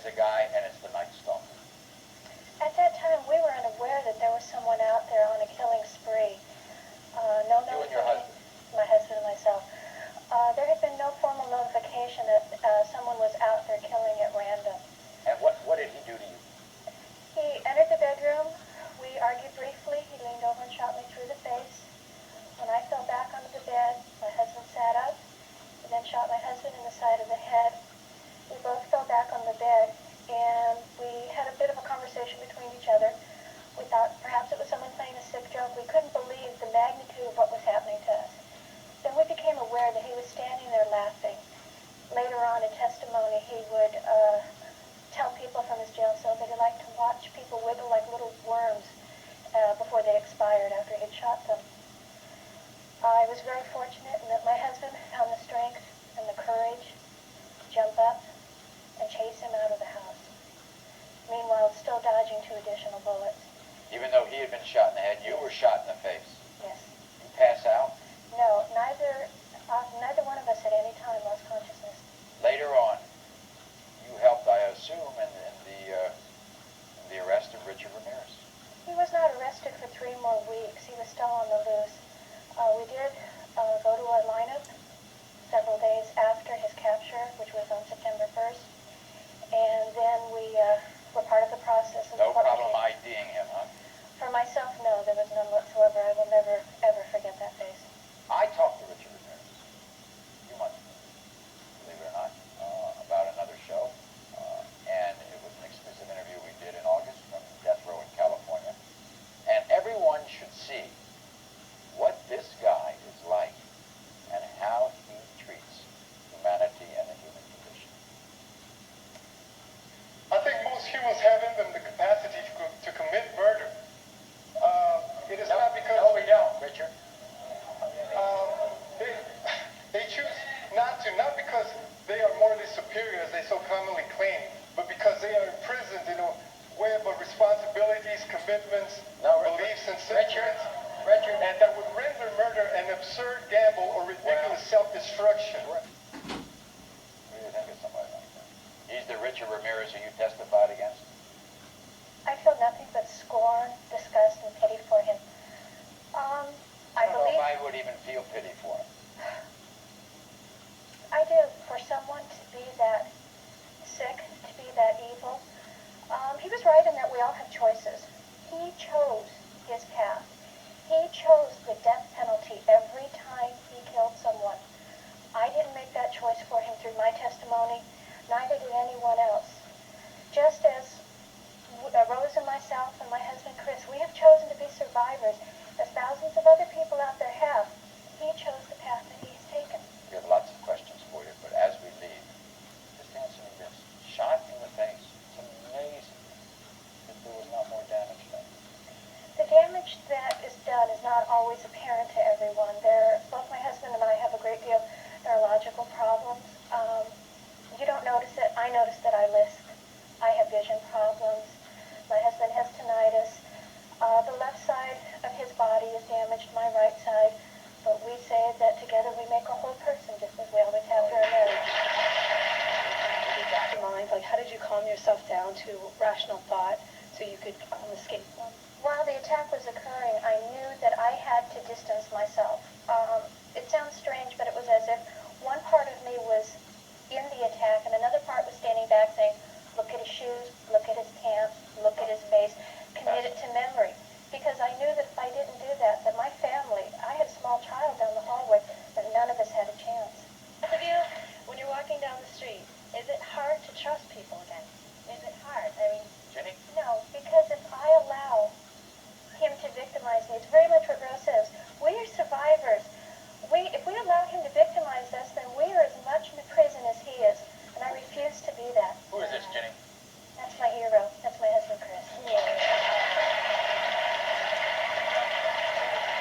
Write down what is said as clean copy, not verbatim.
the guy, and it's the Night Stalker. At that time, we were unaware that there was someone out there on a killing spree. No You and your husband? My husband and myself. There had been no formal notification that someone was out there killing at random. And what did he do to you? He entered the bedroom. We argued briefly. He leaned over and shot me through the face. When I fell back onto the bed, my husband sat up. He then shot my husband in the side of the head. We both fell back on the bed, and we had a bit of a conversation between each other. We thought perhaps it was someone playing a sick joke. We couldn't believe the magnitude of what was happening to us. Then we became aware that he was standing there laughing. Later on in testimony, he would tell people from his jail cell that he liked to watch people wiggle like little worms before they expired after he'd shot them. I was very fortunate in that my husband found the strength and the courage to jump up and chase him out of the house. Meanwhile, still dodging 2 additional bullets. Even though he had been shot in the head, you were shot in the face. Yes. You pass out? No, neither one of us at any time lost consciousness. Later on, you helped, I assume, in the arrest of Richard Ramirez. He was not arrested for 3 more weeks. He was still on the loose. We did go to our lineup several days after his capture, which was on September 1st. And then we were part of the process. No problem IDing him, huh? For myself, no, there was none whatsoever. I will never, ever forget that face. I talked to Richard Ramirez a few months ago, believe it or not, about another show. And it was an exclusive interview we did in August from Death Row in California. And everyone should see what this guy is like and how he treats humanity and the human condition. I think most humans have in them the capacity to commit murder. It is not because... No, we don't, Richard. They choose not to, not because they are morally superior, as they so commonly claim, but because they are imprisoned in a web of responsibilities, commitments, beliefs, and sentiments. Richard. And that would render murder an absurd gamble or ridiculous self-destruction. What do you think of somebody like that? He's the Richard Ramirez who you testified against? I feel nothing but scorn, disgust, and pity for him. I don't know if I would even feel pity for him. I do. For someone to be that sick, to be that evil. He was right in that we all have choices. He chose his path. He chose the death penalty every time he killed someone. I didn't make that choice for him through my testimony. Neither did anyone else. Just as Rose and myself and my husband Chris, we have chosen to be survivors, as thousands of other people out there have. He chose the path that he's taken. We have lots of questions for you, but as we leave, just answer me this. Shot in the face. It's amazing that there was not more damage done. The damage that is done is not always apparent to everyone. Both my husband and I have a great deal of neurological problems. You don't notice it. I notice that I lisp. I have vision problems. My husband has tinnitus. The left side of his body is damaged, my right side. But we say that together we make a whole person, just as we always have for a marriage. Mind, like, how did you calm yourself down to rational thought so you could escape them? While the attack was occurring, I knew that I had to distance myself. It sounds strange, but it was as if one part of me was